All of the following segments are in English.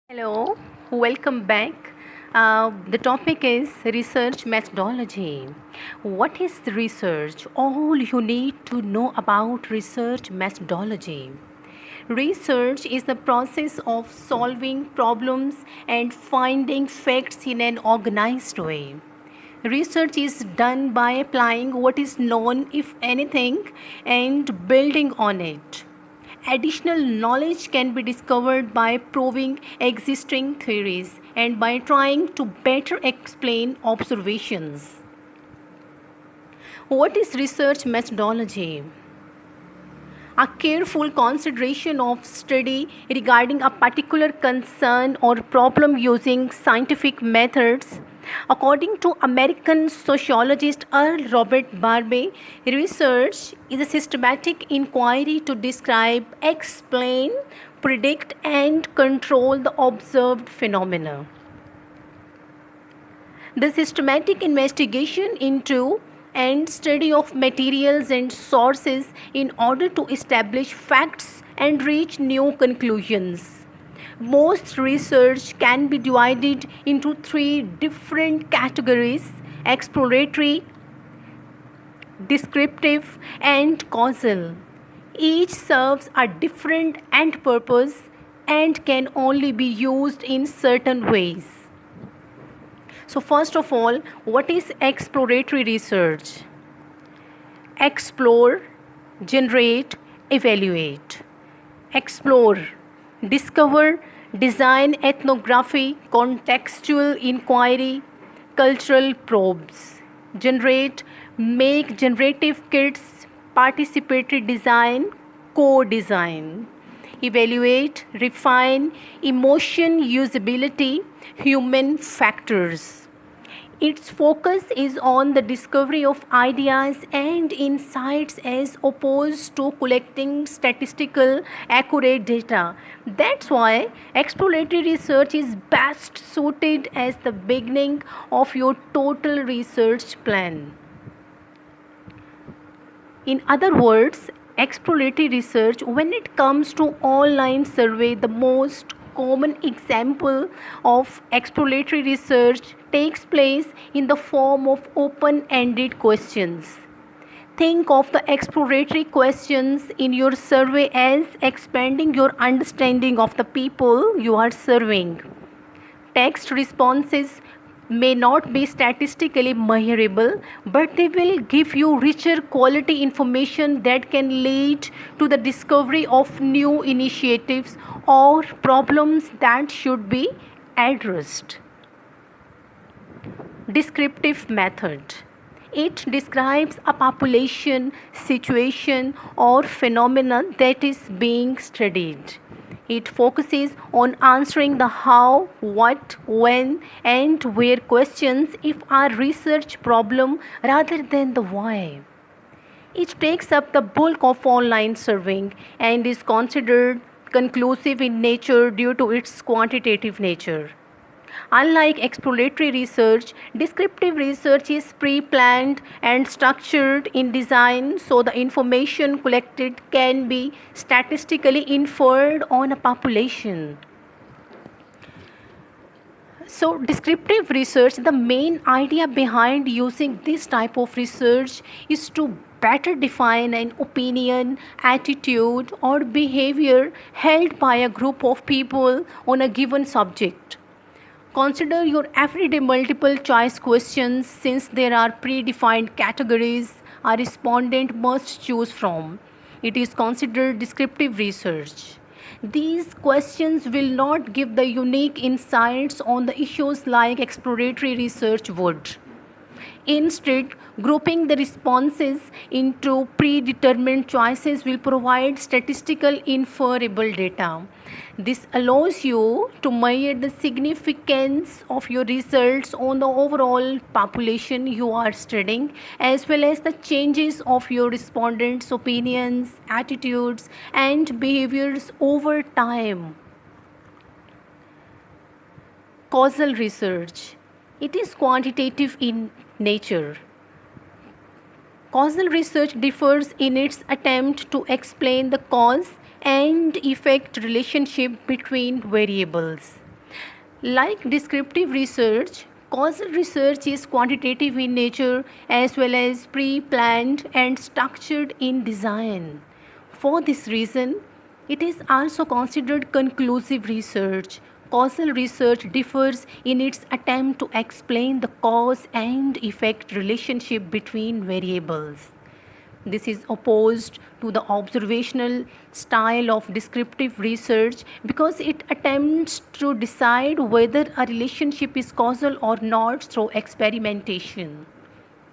Hello, welcome back. The topic is research methodology. What is research? All you need to know about research methodology. Research is the process of solving problems and finding facts in an organized way. Research is done by applying what is known, if anything, and building on it. Additional knowledge can be discovered by proving existing theories and by trying to better explain observations. What is research methodology? A careful consideration of study regarding a particular concern or problem using scientific methods. According to American sociologist Earl Robert Barbey, research is a systematic inquiry to describe, explain, predict, and control the observed phenomena. The systematic investigation into and study of materials and sources in order to establish facts and reach new conclusions. Most research can be divided into three different categories: exploratory, descriptive, and causal. Each serves a different end purpose and can only be used in certain ways. So, first of all, what is exploratory research? Explore, generate, evaluate. Explore, discover, design ethnography, contextual inquiry, cultural probes. Generate, make generative kits, participatory design, co-design. Evaluate, refine, emotion usability, human factors. Its focus is on the discovery of ideas and insights as opposed to collecting statistical accurate data. That's why exploratory research is best suited as the beginning of your total research plan. In other words, exploratory research, when it comes to online survey, the most common example of exploratory research takes place in the form of open-ended questions. Think of the exploratory questions in your survey as expanding your understanding of the people you are serving. Text responses may not be statistically measurable, but they will give you richer quality information that can lead to the discovery of new initiatives or problems that should be addressed. Descriptive method. It describes a population, situation, or phenomenon that is being studied. It focuses on answering the how, what, when, and where questions if a research problem rather than the why. It takes up the bulk of online surveying and is considered conclusive in nature due to its quantitative nature. Unlike exploratory research, descriptive research is pre-planned and structured in design so the information collected can be statistically inferred on a population. So, descriptive research, the main idea behind using this type of research is to better define an opinion, attitude, or behavior held by a group of people on a given subject. Consider your everyday multiple choice questions since there are predefined categories a respondent must choose from. It is considered descriptive research. These questions will not give the unique insights on the issues like exploratory research would. Instead, grouping the responses into predetermined choices will provide statistical inferable data. This allows you to measure the significance of your results on the overall population you are studying, as well as the changes of your respondents' opinions, attitudes, and behaviors over time. Causal research. It is quantitative in nature. Causal research differs in its attempt to explain the cause and effect relationship between variables. Like descriptive research, causal research is quantitative in nature as well as pre planned and structured in design. For this reason, it is also considered conclusive research. Causal research differs in its attempt to explain the cause and effect relationship between variables. This is opposed to the observational style of descriptive research because it attempts to decide whether a relationship is causal or not through experimentation.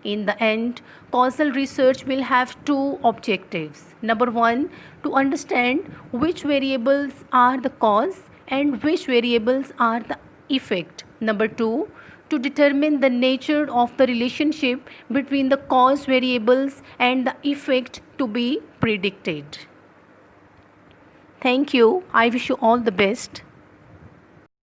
In the end, causal research will have two objectives. Number one, to understand which variables are the cause and which variables are the effect. Number two, to determine the nature of the relationship between the cause variables and the effect to be predicted. Thank you. I wish you all the best.